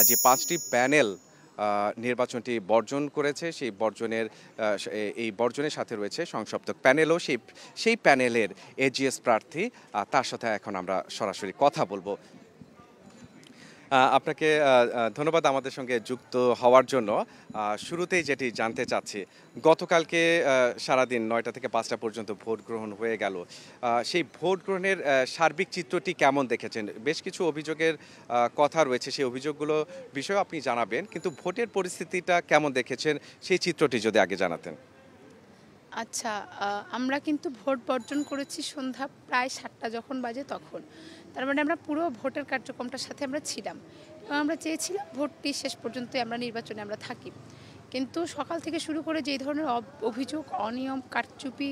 যে ৫টি প্যানেল নির্বাচনটি বর্জন করেছে, এই বর্জনের সাথে রয়েছে সংসপ্তক প্যানেলও। সেই প্যানেলের এজিএস প্রার্থী, তার সাথে এখন আমরা সরাসরি কথা বলবো। আপনাকে ধন্যবাদ আমাদের সঙ্গে যুক্ত হওয়ার জন্য। শুরুতেই যেটি জানতে চাচ্ছি, গতকালকে সারাদিন ৯টা থেকে ৫টা পর্যন্ত ভোট গ্রহণ হয়ে গেল। সেই ভোট গ্রহণের সার্বিক চিত্রটি কেমন দেখেছেন? বেশ কিছু অভিযোগের কথা রয়েছে, সেই অভিযোগগুলো বিষয়ে আপনি জানাবেন, কিন্তু ভোটের পরিস্থিতিটা কেমন দেখেছেন সেই চিত্রটি যদি আগে জানাতেন। আচ্ছা, আমরা কিন্তু ভোট বর্জন করেছি সন্ধ্যা প্রায় ৭টা যখন বাজে তখন। তার মানে আমরা পুরো ভোটের কার্যক্রমটার সাথে আমরা ছিলাম এবং আমরা চেয়েছিলাম ভোটটি শেষ পর্যন্তই আমরা নির্বাচনে আমরা থাকি। কিন্তু সকাল থেকে শুরু করে যেই ধরনের অভিযোগ, অনিয়ম, কারচুপি,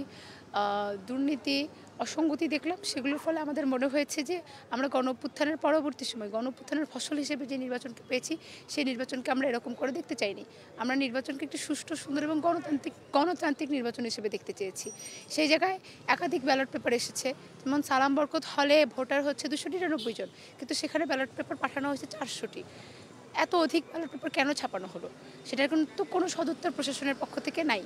দুর্নীতি, অসঙ্গতি দেখলাম, সেগুলোর ফলে আমাদের মনে হয়েছে যে আমরা গণঅভ্যুত্থানের পরবর্তী সময় গণঅভ্যুত্থানের ফসল হিসেবে যে নির্বাচনকে পেয়েছি, সেই নির্বাচনকে আমরা এরকম করে দেখতে চাইনি। আমরা নির্বাচনকে একটি সুষ্ঠু, সুন্দর এবং গণতান্ত্রিক নির্বাচন হিসেবে দেখতে চেয়েছি। সেই জায়গায় একাধিক ব্যালট পেপার এসেছে। যেমন সালাম বরকত হলে ভোটার হচ্ছে 299 জন, কিন্তু সেখানে ব্যালট পেপার পাঠানো হয়েছে 400টি। এত অধিক ব্যালট পেপার কেন ছাপানো হলো, সেটার কিন্তু কোনো সদুত্তর প্রশাসনের পক্ষ থেকে নাই।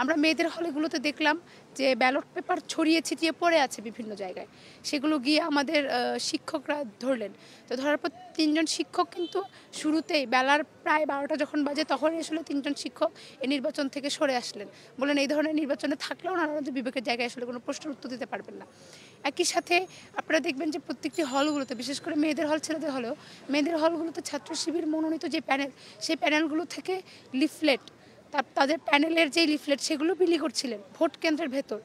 আমরা মেয়েদের হলগুলোতে দেখলাম যে ব্যালট পেপার ছড়িয়ে ছিটিয়ে পড়ে আছে বিভিন্ন জায়গায়। সেগুলো গিয়ে আমাদের শিক্ষকরা ধরলেন। তো ধরার পর 3জন শিক্ষক কিন্তু শুরুতেই বেলার প্রায় 12টা যখন বাজে তখনই আসলে 3জন শিক্ষক এই নির্বাচন থেকে সরে আসলেন। বললেন এই ধরনের নির্বাচনে থাকলেও ওনারা বিবেকের জায়গায় আসলে কোনো প্রশ্নের উত্তর দিতে পারবেন না। একই সাথে আপনারা দেখবেন যে প্রত্যেকটি হলগুলোতে, বিশেষ করে মেয়েদের হল, ছেলেদের হলেও, মেয়েদের হলগুলোতে ছাত্র শিবির মনোনীত যে প্যানেল, সেই প্যানেলগুলো থেকে লিফলেট, তাদের প্যানেলের যেই লিফলেট, সেগুলো বিলি করছিলেন ভোট কেন্দ্রের ভেতর।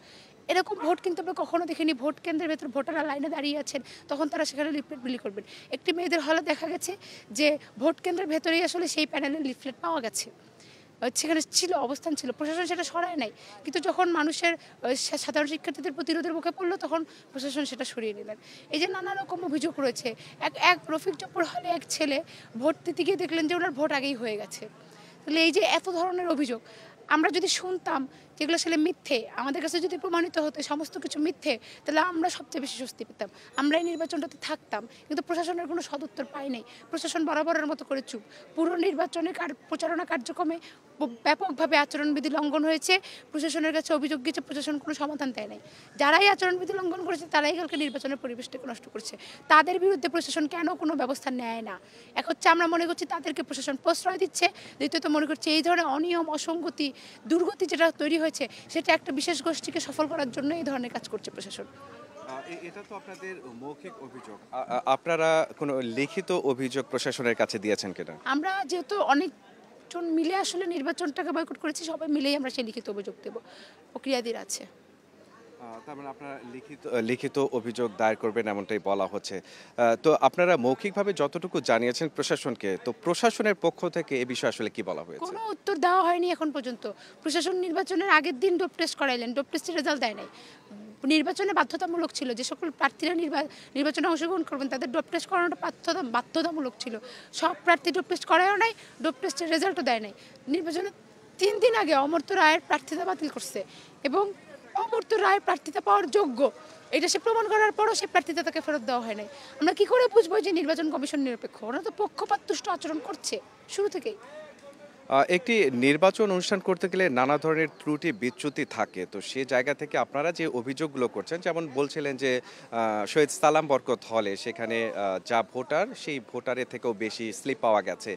এরকম ভোট কিন্তু আমরা কখনো দেখিনি। ভোট কেন্দ্রের ভেতর ভোটাররা লাইনে দাঁড়িয়ে আছেন, তখন তারা সেখানে লিফলেট বিলি করবেন। একটি মেয়েদের হলে দেখা গেছে যে ভোট কেন্দ্রের ভেতরেই আসলে সেই প্যানেলের লিফলেট পাওয়া গেছে, সেখানে ছিল, অবস্থান ছিল। প্রশাসন সেটা সরায় নাই, কিন্তু যখন মানুষের সাধারণ শিক্ষার্থীদের প্রতিরোধের মুখে পড়লো, তখন প্রশাসন সেটা সরিয়ে নিলেন। এই যে নানা রকম অভিযোগ রয়েছে। এক রফিক জব্বর হলে এক ছেলে ভোট দিতে গিয়ে দেখলেন যে ওনার ভোট আগেই হয়ে গেছে। তাহলে এই যে এত ধরনের অভিযোগ, আমরা যদি শুনতাম যেগুলো আসলে মিথ্যে, আমাদের কাছে যদি প্রমাণিত হতো সমস্ত কিছু মিথ্যে, তাহলে আমরা সবচেয়ে বেশি স্বস্তি পেতাম, আমরা এই নির্বাচনটাতে থাকতাম। কিন্তু প্রশাসনের কোনো সদুত্তর পাই নাই। প্রশাসন বরাবরের মতো করে চুপ। পুরো নির্বাচনের প্রচারণা কার্যক্রমে ব্যাপকভাবে আচরণবিধি লঙ্ঘন হয়েছে। প্রশাসনের কাছে অভিযোগ গিয়েছে, প্রশাসন কোনো সমাধান দেয় নাই। যারাই আচরণবিধি লঙ্ঘন করেছে তারাই কালকে নির্বাচনের পরিবেশটাকে নষ্ট করছে। তাদের বিরুদ্ধে প্রশাসন কেন কোনো ব্যবস্থা নেয় না? এক হচ্ছে আমরা মনে করছি তাদেরকে প্রশাসন প্রশ্রয় দিচ্ছে, দ্বিতীয়ত মনে করছি এই ধরনের অনিয়ম, অসঙ্গতি, দুর্গতি যেটা তৈরি হয়েছে, সেটা একটা বিশেষ গোষ্ঠীকে সফল করার জন্য এই ধরনের কাজ করছে প্রশাসন। এটা তো আপনাদের মৌখিক অভিযোগ। আপনারা কোনো লিখিত অভিযোগ প্রশাসনের কাছে দিয়েছেন কিনা? আমরা যেহেতু অনেকজন মিলে আসলে নির্বাচনটাকে বয়কট করেছি, সবাই মিলেই আমরা সেই লিখিত অভিযোগ দেব, প্রক্রিয়াধীন আছে। তার মানে আপনারা লিখিত অভিযোগ দায়ের করবেন এমনটাই বলা হচ্ছে। তো আপনারা মৌখিকভাবে যতটুকু জানিয়েছেন প্রশাসনকে, তো প্রশাসনের পক্ষ থেকে এ বিষয়ে আসলে কি বলা হয়েছে? কোনো উত্তর দেওয়া হয়নি এখন পর্যন্ত। প্রশাসন নির্বাচনের আগের দিন ডোপ টেস্ট করাইলেন, ডোপ টেস্টের রেজাল্ট দেয় নাই। নির্বাচনে বাধ্যতামূলক ছিল, যে সকল প্রার্থীরা নির্বাচনে অংশগ্রহণ করবেন তাদের ডোপ টেস্ট করানোটা বাধ্যতামূলক ছিল। সব প্রার্থী ডোপ টেস্ট করায়ও নাই, ডোপ টেস্টের রেজাল্টও দেয় নাই। নির্বাচনে 3 দিন আগে অমর্ত্য রায়ের প্রার্থিতা বাতিল করছে এবং অমর্ত্য রায় প্রার্থিতা পাওয়ার যোগ্য, এটা সে প্রমাণ করার পরও সে প্রার্থিতা তাকে ফেরত দেওয়া হয় নাই। আমরা কি করে বুঝবো যে নির্বাচন কমিশন নিরপেক্ষ? ওরা তো পক্ষপাতদুষ্ট আচরণ করছে শুরু থেকেই। একটি নির্বাচন অনুষ্ঠান করতে গেলে নানা ধরনের ত্রুটি বিচ্যুতি থাকে, তো সে জায়গা থেকে আপনারা যে অভিযোগগুলো করছেন, যেমন বলছিলেন যে শহীদ সালাম বরকত হলে সেখানে যা ভোটার, সেই ভোটারের থেকেও বেশি স্লিপ পাওয়া গেছে,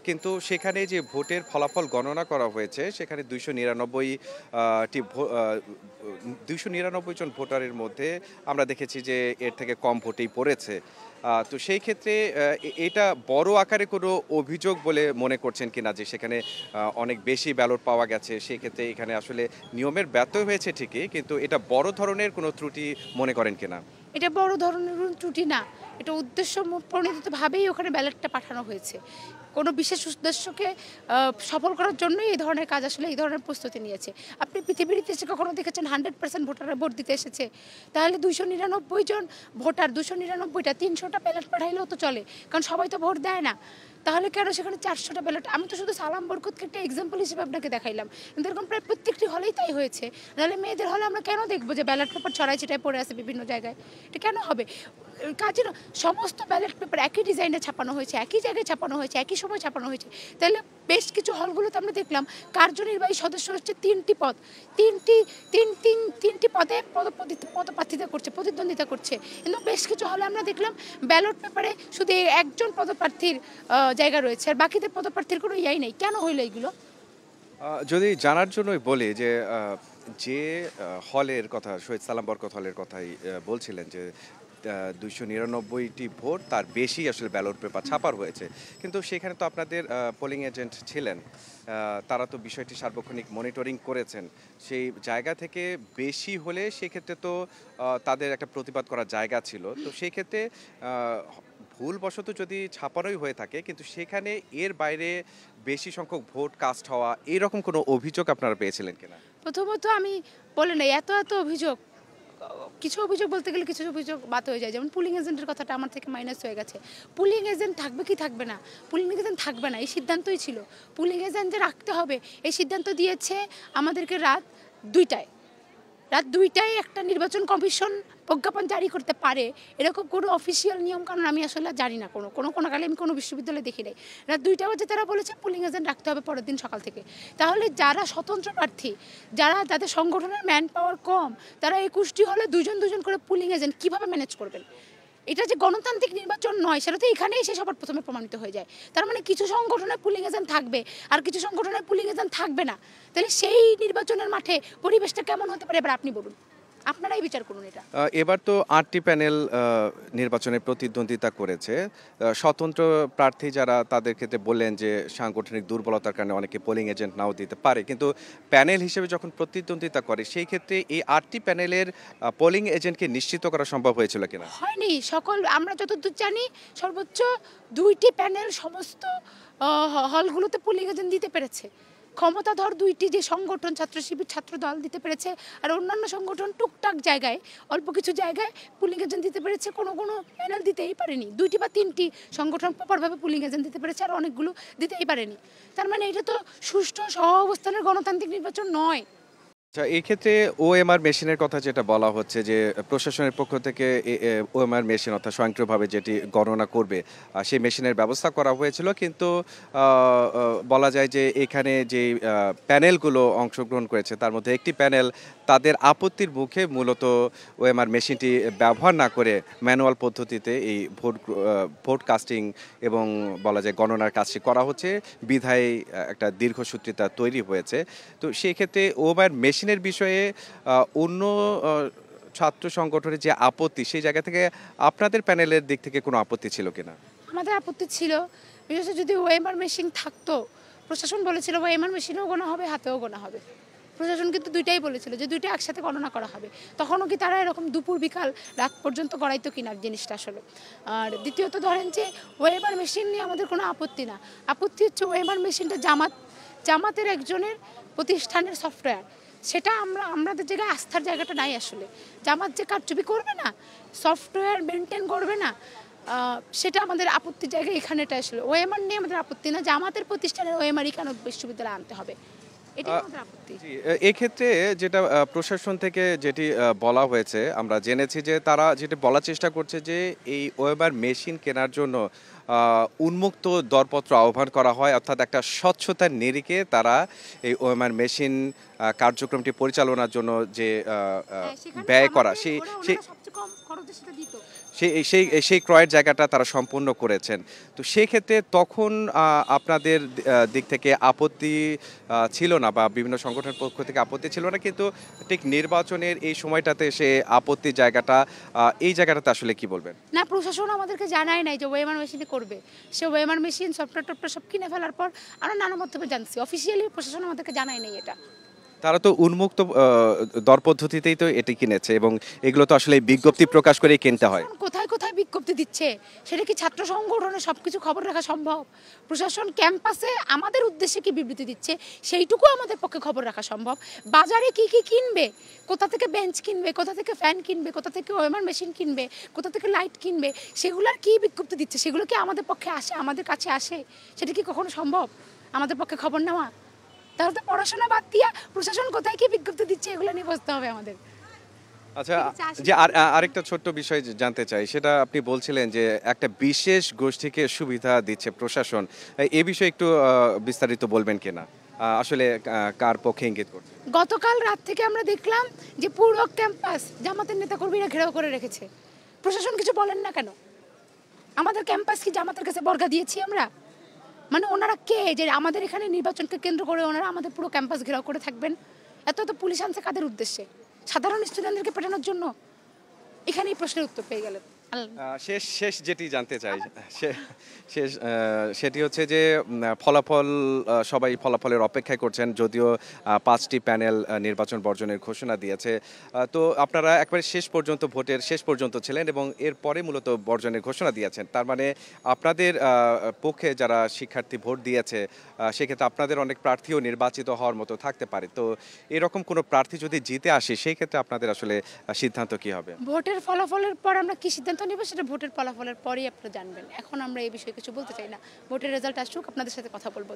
কিন্তু সেখানে যে ভোটের ফলাফল গণনা করা হয়েছে সেখানে 299 জন ভোটারের মধ্যে আমরা দেখেছি যে এর থেকে কম ভোটেই পড়েছে। তো সেই ক্ষেত্রে এটা বড় আকারে কোনো অভিযোগ বলে মনে করছেন কিনা, যে সেখানে অনেক বেশি ব্যালট পাওয়া গেছে, সেই ক্ষেত্রে এখানে আসলে নিয়মের ব্যত্যয় হয়েছে ঠিকই, কিন্তু এটা বড় ধরনের কোনো ত্রুটি মনে করেন কিনা? এটা বড় ধরনের কোনো ত্রুটি না, এটা উদ্দেশ্য প্রণোদিতভাবেই ওখানে ব্যালটটা পাঠানো হয়েছে। কোনো বিশেষ উদ্দেশ্যকে সফল করার জন্যই এই ধরনের কাজ, আসলে এই ধরনের প্রস্তুতি নিয়েছে। আপনি পৃথিবীর ইতিহাসে কখনো দেখেছেন 100% ভোটাররা ভোট দিতে এসেছে? তাহলে 299 জন ভোটার, 299টা 300টা ব্যালট পাঠাইলেও তো চলে, কারণ সবাই তো ভোট দেয় না। তাহলে কেন সেখানে 400টা ব্যালট? আমি তো শুধু সালাম বরকতকে একটা এক্সাম্পল হিসেবে আপনাকে দেখাইলাম, কিন্তু এরকম প্রায় প্রত্যেকটি হলেই তাই হয়েছে। নাহলে মেয়েদের হলে আমরা কেন দেখবো যে ব্যালট পেপার ছড়াই ছিটায় পড়ে আছে বিভিন্ন জায়গায়? এটা কেন হবে? কাজে সমস্ত ব্যালট পেপার একই ডিজাইনে ছাপানো হয়েছে, একই জায়গায় ছাপানো হয়েছে, একই সময় ছাপানো হয়েছে। তাহলে বেশ কিছু হলগুলোতে আমরা দেখলাম কার্যনির্বাহী সদস্য হচ্ছে 3টি পদ, তিনটি পদে পদপ্রার্থিতা করছে, প্রতিদ্বন্দ্বিতা করছে। কিন্তু বেশ কিছু হলে আমরা দেখলাম ব্যালট পেপারে শুধু একজন পদপ্রার্থীর জায়গা রয়েছে, আর বাকিদের পদপ্রার্থীর কোনো ইয়াই নেই। কেন হইলো এইগুলো? যদি জানার জন্যই বলি যে যে হলের কথা, শহীদ সালাম বরকত হলের কথাই বলছিলেন যে 299টি ভোট তার বেশি আসলে ব্যালট পেপার ছাপার হয়েছে, কিন্তু সেখানে তো আপনাদের পোলিং এজেন্ট ছিলেন, তারা তো বিষয়টি সার্বক্ষণিক মনিটরিং করেছেন। সেই জায়গা থেকে বেশি হলে সেক্ষেত্রে তো তাদের একটা প্রতিবাদ করার জায়গা ছিল। তো সেই ক্ষেত্রে ভুলবশত যদি ছাপানোই হয়ে থাকে, কিন্তু সেখানে এর বাইরে বেশি সংখ্যক ভোট কাস্ট হওয়া এরকম কোনো অভিযোগ আপনারা পেয়েছিলেন কিনা? প্রথমত আমি বলে নাই এত অভিযোগ, কিছু অভিযোগ বলতে গেলে কিছু অভিযোগ বাদ হয়ে যায়। যেমন পুলিং এজেন্টের কথাটা আমার থেকে মাইনাস হয়ে গেছে। পুলিং এজেন্ট থাকবে কি থাকবে না, পুলিং এজেন্ট থাকবে না এই সিদ্ধান্তই ছিল। পুলিং এজেন্ট যে রাখতে হবে এই সিদ্ধান্ত দিয়েছে আমাদেরকে রাত 2টায় একটা নির্বাচন কমিশন প্রজ্ঞাপন জারি করতে পারে এরকম কোনো অফিসিয়াল নিয়ম কানুন আমি আসলে জানি না। কোনো কালে আমি কোনো বিশ্ববিদ্যালয়ে দেখি নাই। রাত 2টা বাজে তারা বলেছে পুলিং এজেন্ট রাখতে হবে পরের দিন সকাল থেকে। তাহলে যারা স্বতন্ত্র প্রার্থী, যাদের সংগঠনের ম্যান পাওয়ার কম, তারা 21টি হলে দুজন করে পুলিং এজেন্ট কীভাবে ম্যানেজ করবেন? এটা যে গণতান্ত্রিক নির্বাচন নয় সেটা তো এখানেই এসে সবার প্রথমে প্রমাণিত হয়ে যায়। তার মানে কিছু সংগঠনের পুলিং এজেন্ট থাকবে আর কিছু সংগঠনের পুলিং এজেন্ট থাকবে না। তাহলে সেই নির্বাচনের মাঠে পরিবেশটা কেমন হতে পারে এবার আপনি বলুন, আপনারাই বিচার করুন এটা। এবার তো 8টি প্যানেল নির্বাচনে প্রতিদ্বন্দ্বিতা করেছে। স্বতন্ত্র প্রার্থী যারা তাদের ক্ষেত্রে বললেন যে সাংগঠনিক দুর্বলতার কারণে অনেকে পোলিং এজেন্ট নাও দিতে পারে, কিন্তু প্যানেল হিসেবে যখন প্রতিদ্বন্দ্বিতা করে সেই ক্ষেত্রে এই 8টি প্যানেলের পোলিং এজেন্টকে নিশ্চিত করা সম্ভব হয়েছিল কিনা? হয়নি। আমরা যতদূর জানি সর্বোচ্চ 2টি প্যানেল সমস্ত হলগুলোতে পুলিং এজেন্ট দিতে পেরেছে। ক্ষমতাধর 2টি যে সংগঠন ছাত্র শিবির ছাত্র দল দিতে পেরেছে, আর অন্যান্য সংগঠন টুকটাক জায়গায় অল্প কিছু জায়গায় পুলিং এজেন্ট দিতে পেরেছে, কোনো প্যানেল দিতেই পারেনি। 2টি বা 3টি সংগঠন প্রপারভাবে পুলিং এজেন্ট দিতে পেরেছে, আর অনেকগুলো দিতেই পারেনি। তার মানে এটা তো সুষ্ঠু সহ অবস্থানের গণতান্ত্রিক নির্বাচন নয়। আচ্ছা, এই ক্ষেত্রে ওএমআর মেশিনের কথা যেটা বলা হচ্ছে যে প্রশাসনের পক্ষ থেকে ওএমআর মেশিন অর্থাৎ স্বয়ংক্রিয়ভাবে যেটি গণনা করবে সেই মেশিনের ব্যবস্থা করা হয়েছিল, কিন্তু বলা যায় যে এখানে যে প্যানেলগুলো অংশগ্রহণ করেছে তার মধ্যে একটি প্যানেল তাদের আপত্তির মুখে মূলত ওএমআর মেশিনটি ব্যবহার না করে ম্যানুয়াল পদ্ধতিতে এই ভোট কাস্টিং এবং বলা যায় গণনার কাজটি করা হচ্ছে বিধায় একটা দীর্ঘসূত্রিতা তৈরি হয়েছে। তো সেই ক্ষেত্রে ওএমআর মেশিনের বিষয়ে অন্য ছাত্র সংগঠনের যে আপত্তি, সেই জায়গা থেকে আপনাদের প্যানেলের দিক থেকে কোনো আপত্তি ছিল কিনা? আমাদের আপত্তি ছিল, বিশেষ করে যদি ওএমআর মেশিন থাকতো। প্রশাসন বলেছিল ওএমআর মেশিনেও গোনা হবে, হাতেও গোনা হবে। প্রশাসন কিন্তু 2টাই বলেছিল যে 2টা একসাথে গণনা করা হবে। তখনও কি তারা এরকম দুপুর বিকাল রাত পর্যন্ত গড়াইতো কিনা জিনিসটা আসলে। আর দ্বিতীয়ত ধরেন যে ওএমআর মেশিন নিয়ে আমাদের কোনো আপত্তি না। আপত্তি হচ্ছে ওএমআর মেশিনটা জামাতের একজনের প্রতিষ্ঠানের সফটওয়্যার, সেটা আমাদের জায়গায় আস্থার জায়গাটা নাই আসলে। জামাত যে কারচুপি করবে না, সফটওয়্যার মেনটেন করবে না, সেটা আমাদের আপত্তির জায়গায় এখানেটা আসলে। ওএমআর নিয়ে আমাদের আপত্তি না, জামাতের প্রতিষ্ঠানের ওএমআরই কেন বিশ্ববিদ্যালয়ে আনতে হবে, এটাই আমাদের আপত্তি। এক্ষেত্রে যেটা প্রশাসন থেকে যেটি বলা হয়েছে, আমরা জেনেছি যে তারা যেটা বলার চেষ্টা করছে যে এই ওয়েবার মেশিন কেনার জন্য উন্মুক্ত দরপত্র আহ্বান করা হয়, অর্থাৎ একটা স্বচ্ছতার নিরিখে তারা এই ওয়েবার মেশিন কার্যক্রমটি পরিচালনার জন্য যে ব্যয় করা সেই ক্রয়ের জায়গাটা তারা সম্পূর্ণ করেছেন। তো সেই ক্ষেত্রে তখন আপনাদের দিক থেকে আপত্তি ছিল না বা বিভিন্ন সংগঠনের পক্ষ থেকে আপত্তি ছিল না, কিন্তু ঠিক নির্বাচনের এই সময়টাতে সে আপত্তির জায়গাটা এই জায়গাটাতে আসলে কি বলবেন? না, প্রশাসন আমাদেরকে জানায় নাই যে ওএমআর মেশিনে করবে। সে ওএমআর মেশিন সফটওয়্যার সব কিনে ফেলার পর আমরা নানা মাধ্যমে জানছি, অফিসিয়ালি প্রশাসন আমাদেরকে জানায় নাই এটা। তারা তো উন্মুক্ত দর পদ্ধতিতেই তো এটি কিনেছে এবং এগুলো তো আসলে বিজ্ঞপ্তি প্রকাশ করেই কিনতে হয়। কোথায় কোথায় বিজ্ঞপ্তি দিচ্ছে সেটা কি ছাত্র সংগঠনে সবকিছু খবর রাখা সম্ভব? প্রশাসন ক্যাম্পাসে আমাদের উদ্দেশ্যে কি বিবৃতি দিচ্ছে সেইটুকু আমাদের পক্ষে খবর রাখা সম্ভব। বাজারে কি কি কিনবে, কোথা থেকে বেঞ্চ কিনবে, কোথা থেকে ফ্যান কিনবে, কোথা থেকে ওএমআর মেশিন কিনবে, কোথা থেকে লাইট কিনবে, সেগুলোর কি বিজ্ঞপ্তি দিচ্ছে, সেগুলো কি আমাদের পক্ষে আসে, আমাদের কাছে আসে? সেটা কি কখনো সম্ভব আমাদের পক্ষে খবর নেওয়া? তাহলে তো পড়াশোনা বাদ দিয়া প্রশাসন কোথায় কি বিজ্ঞপ্তি দিচ্ছে এগুলো নিয়ে বসতে হবে আমাদের। আচ্ছা, ঠিক আছে, আসেন। যে আরেকটা ছোট্ট বিষয় জানতে চাই, সেটা আপনি বলছিলেন যে একটা বিশেষ গোষ্ঠীকে সুবিধা দিচ্ছে প্রশাসন। এ বিষয়ে একটু বিস্তারিত বলবেন কিনা? আসলে কার পক্ষে ইঙ্গিত করছে? গতকাল রাত থেকে আমরা দেখলাম যে পুরো ক্যাম্পাস জামাতের নেতাকর্মীরা ঘেরাও করে রেখেছে। প্রশাসন কিছু বলেন না কেন? আমাদের ক্যাম্পাস কি জামাতের কাছে বর্গা দিয়েছি আমরা? মানে ওনারা কে যে আমাদের এখানে নির্বাচনকে কেন্দ্র করে ওনারা আমাদের পুরো ক্যাম্পাস ঘেরাও করে থাকবেন? এত এত পুলিশ আনছে কাদের উদ্দেশ্যে? সাধারণ স্টুডেন্টদেরকে পেটানোর জন্য? এখানেই প্রশ্নের উত্তর পেয়ে গেলেন। শেষ শেষ যেটি জানতে চাই, শেষ সেটি হচ্ছে যে ফলাফল, সবাই ফলাফলের অপেক্ষায় করছেন, যদিও ৫টি প্যানেল নির্বাচন বর্জনের ঘোষণা দিয়েছে। তো আপনারা একবারে শেষ পর্যন্ত, ভোটের শেষ পর্যন্ত ছিলেন এবং এরপরে মূলত বর্জনের ঘোষণা দিয়েছেন। তার মানে আপনাদের পক্ষে যারা শিক্ষার্থী ভোট দিয়েছে, সেক্ষেত্রে আপনাদের অনেক প্রার্থীও নির্বাচিত হওয়ার মতো থাকতে পারে। তো এরকম কোনো প্রার্থী যদি জিতে আসে, সেই ক্ষেত্রে আপনাদের আসলে সিদ্ধান্ত কি হবে? ভোটের ফলাফলের পর আমরা কি সিদ্ধান্ত নেব সেটা ভোটের ফলাফলের পরেই আপনারা জানবেন। এখন আমরা এই বিষয়ে কিছু বলতে চাই না। ভোটের রেজাল্ট আসুক, আপনাদের সাথে কথা বলবো।